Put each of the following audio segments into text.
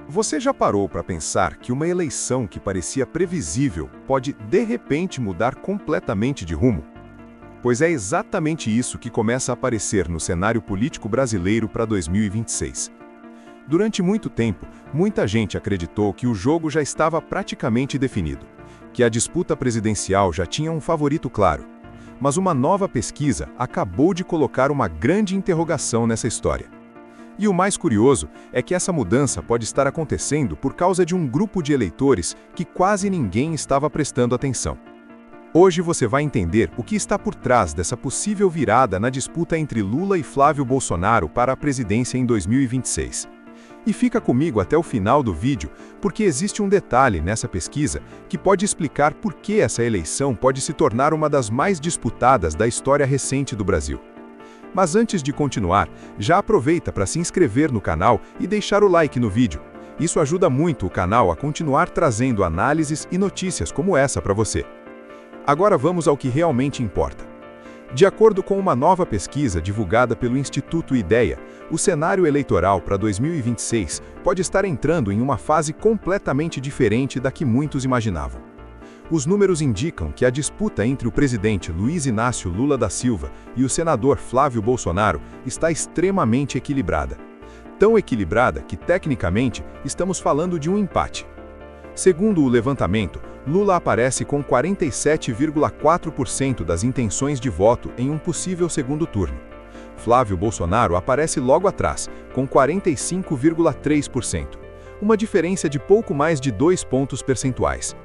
Você já parou para pensar que uma eleição que parecia previsível pode, de repente, mudar completamente de rumo? Pois é exatamente isso que começa a aparecer no cenário político brasileiro para 2026. Durante muito tempo, muita gente acreditou que o jogo já estava praticamente definido, que a disputa presidencial já tinha um favorito claro. Mas uma nova pesquisa acabou de colocar uma grande interrogação nessa história. E o mais curioso é que essa mudança pode estar acontecendo por causa de um grupo de eleitores que quase ninguém estava prestando atenção. Hoje você vai entender o que está por trás dessa possível virada na disputa entre Lula e Flávio Bolsonaro para a presidência em 2026. E fica comigo até o final do vídeo, porque existe um detalhe nessa pesquisa que pode explicar por que essa eleição pode se tornar uma das mais disputadas da história recente do Brasil. Mas antes de continuar, já aproveita para se inscrever no canal e deixar o like no vídeo. Isso ajuda muito o canal a continuar trazendo análises e notícias como essa para você. Agora vamos ao que realmente importa. De acordo com uma nova pesquisa divulgada pelo Instituto Ideia, o cenário eleitoral para 2026 pode estar entrando em uma fase completamente diferente da que muitos imaginavam. Os números indicam que a disputa entre o presidente Luiz Inácio Lula da Silva e o senador Flávio Bolsonaro está extremamente equilibrada. Tão equilibrada que, tecnicamente, estamos falando de um empate. Segundo o levantamento, Lula aparece com 47,4% das intenções de voto em um possível segundo turno. Flávio Bolsonaro aparece logo atrás, com 45,3%, uma diferença de pouco mais de 2 pontos percentuais.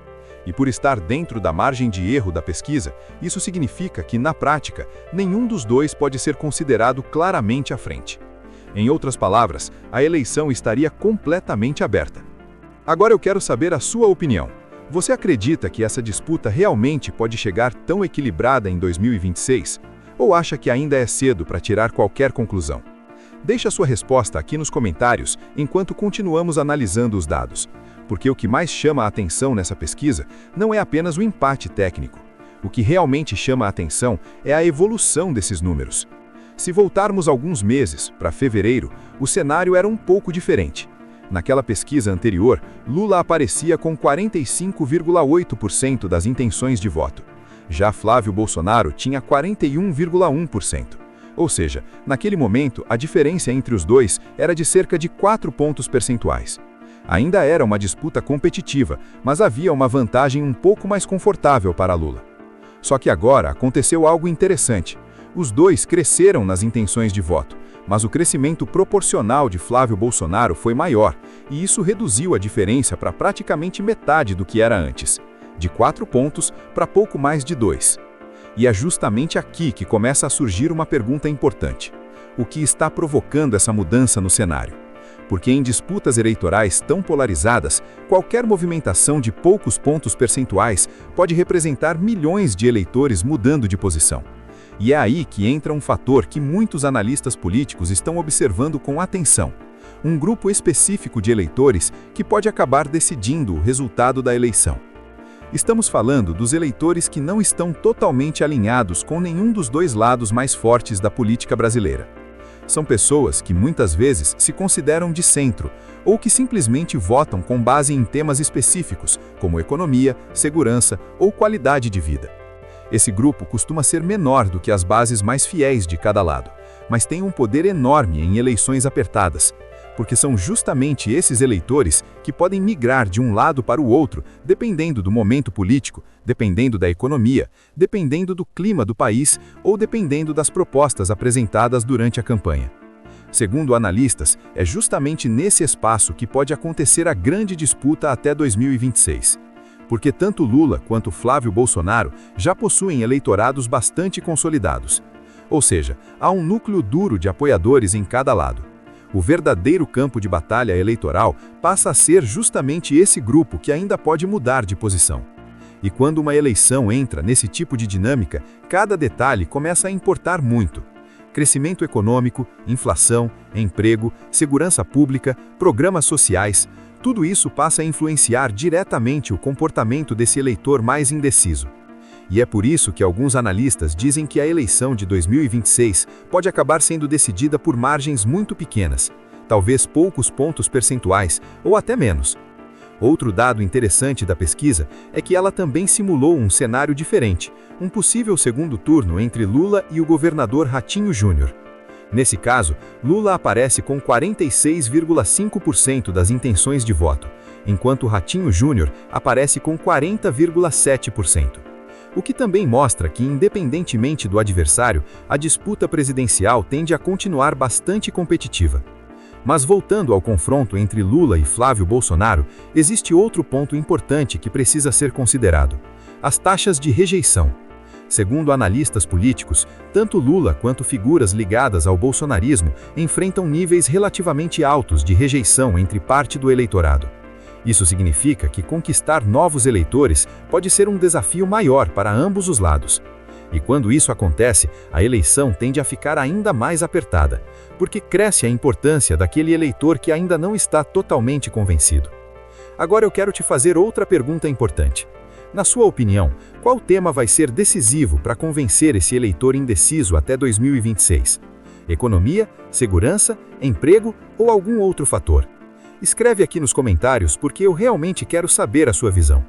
E por estar dentro da margem de erro da pesquisa, isso significa que, na prática, nenhum dos dois pode ser considerado claramente à frente. Em outras palavras, a eleição estaria completamente aberta. Agora eu quero saber a sua opinião. Você acredita que essa disputa realmente pode chegar tão equilibrada em 2026? Ou acha que ainda é cedo para tirar qualquer conclusão? Deixe a sua resposta aqui nos comentários enquanto continuamos analisando os dados. Porque o que mais chama a atenção nessa pesquisa não é apenas o empate técnico. O que realmente chama a atenção é a evolução desses números. Se voltarmos alguns meses, para fevereiro, o cenário era um pouco diferente. Naquela pesquisa anterior, Lula aparecia com 45,8% das intenções de voto. Já Flávio Bolsonaro tinha 41,1%. Ou seja, naquele momento, a diferença entre os dois era de cerca de 4 pontos percentuais. Ainda era uma disputa competitiva, mas havia uma vantagem um pouco mais confortável para Lula. Só que agora aconteceu algo interessante. Os dois cresceram nas intenções de voto, mas o crescimento proporcional de Flávio Bolsonaro foi maior, e isso reduziu a diferença para praticamente metade do que era antes, de 4 pontos para pouco mais de 2. E é justamente aqui que começa a surgir uma pergunta importante. O que está provocando essa mudança no cenário? Porque em disputas eleitorais tão polarizadas, qualquer movimentação de poucos pontos percentuais pode representar milhões de eleitores mudando de posição. E é aí que entra um fator que muitos analistas políticos estão observando com atenção. Um grupo específico de eleitores que pode acabar decidindo o resultado da eleição. Estamos falando dos eleitores que não estão totalmente alinhados com nenhum dos dois lados mais fortes da política brasileira. São pessoas que muitas vezes se consideram de centro, ou que simplesmente votam com base em temas específicos, como economia, segurança ou qualidade de vida. Esse grupo costuma ser menor do que as bases mais fiéis de cada lado, mas tem um poder enorme em eleições apertadas, porque são justamente esses eleitores que podem migrar de um lado para o outro, dependendo do momento político, dependendo da economia, dependendo do clima do país ou dependendo das propostas apresentadas durante a campanha. Segundo analistas, é justamente nesse espaço que pode acontecer a grande disputa até 2026. Porque tanto Lula quanto Flávio Bolsonaro já possuem eleitorados bastante consolidados. Ou seja, há um núcleo duro de apoiadores em cada lado. O verdadeiro campo de batalha eleitoral passa a ser justamente esse grupo que ainda pode mudar de posição. E quando uma eleição entra nesse tipo de dinâmica, cada detalhe começa a importar muito. Crescimento econômico, inflação, emprego, segurança pública, programas sociais, tudo isso passa a influenciar diretamente o comportamento desse eleitor mais indeciso. E é por isso que alguns analistas dizem que a eleição de 2026 pode acabar sendo decidida por margens muito pequenas, talvez poucos pontos percentuais, ou até menos. Outro dado interessante da pesquisa é que ela também simulou um cenário diferente, um possível segundo turno entre Lula e o governador Ratinho Júnior. Nesse caso, Lula aparece com 46,5% das intenções de voto, enquanto Ratinho Júnior aparece com 40,7%. O que também mostra que, independentemente do adversário, a disputa presidencial tende a continuar bastante competitiva. Mas voltando ao confronto entre Lula e Flávio Bolsonaro, existe outro ponto importante que precisa ser considerado: as taxas de rejeição. Segundo analistas políticos, tanto Lula quanto figuras ligadas ao bolsonarismo enfrentam níveis relativamente altos de rejeição entre parte do eleitorado. Isso significa que conquistar novos eleitores pode ser um desafio maior para ambos os lados. E quando isso acontece, a eleição tende a ficar ainda mais apertada, porque cresce a importância daquele eleitor que ainda não está totalmente convencido. Agora eu quero te fazer outra pergunta importante. Na sua opinião, qual tema vai ser decisivo para convencer esse eleitor indeciso até 2026? Economia, segurança, emprego ou algum outro fator? Escreve aqui nos comentários porque eu realmente quero saber a sua visão.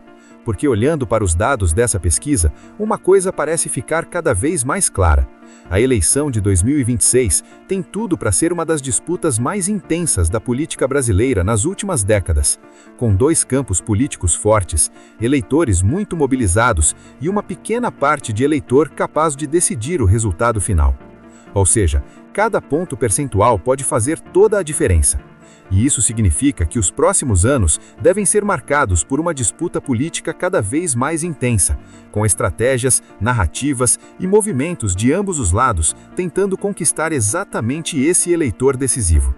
Porque olhando para os dados dessa pesquisa, uma coisa parece ficar cada vez mais clara. A eleição de 2026 tem tudo para ser uma das disputas mais intensas da política brasileira nas últimas décadas, com dois campos políticos fortes, eleitores muito mobilizados e uma pequena parte de eleitor capaz de decidir o resultado final. Ou seja, cada ponto percentual pode fazer toda a diferença. E isso significa que os próximos anos devem ser marcados por uma disputa política cada vez mais intensa, com estratégias, narrativas e movimentos de ambos os lados tentando conquistar exatamente esse eleitor decisivo.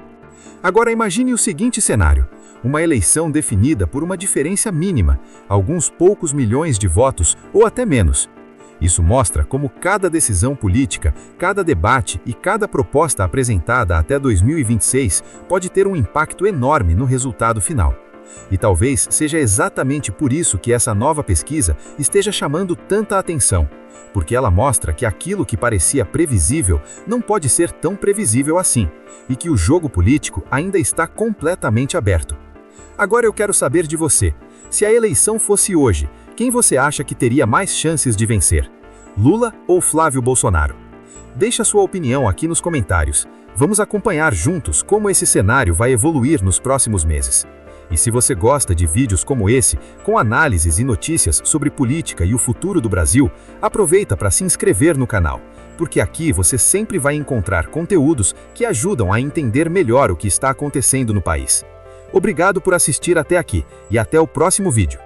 Agora imagine o seguinte cenário: uma eleição definida por uma diferença mínima, alguns poucos milhões de votos ou até menos. Isso mostra como cada decisão política, cada debate e cada proposta apresentada até 2026 pode ter um impacto enorme no resultado final. E talvez seja exatamente por isso que essa nova pesquisa esteja chamando tanta atenção, porque ela mostra que aquilo que parecia previsível não pode ser tão previsível assim, e que o jogo político ainda está completamente aberto. Agora eu quero saber de você. Se a eleição fosse hoje, quem você acha que teria mais chances de vencer? Lula ou Flávio Bolsonaro? Deixe a sua opinião aqui nos comentários. Vamos acompanhar juntos como esse cenário vai evoluir nos próximos meses. E se você gosta de vídeos como esse, com análises e notícias sobre política e o futuro do Brasil, aproveita para se inscrever no canal, porque aqui você sempre vai encontrar conteúdos que ajudam a entender melhor o que está acontecendo no país. Obrigado por assistir até aqui e até o próximo vídeo.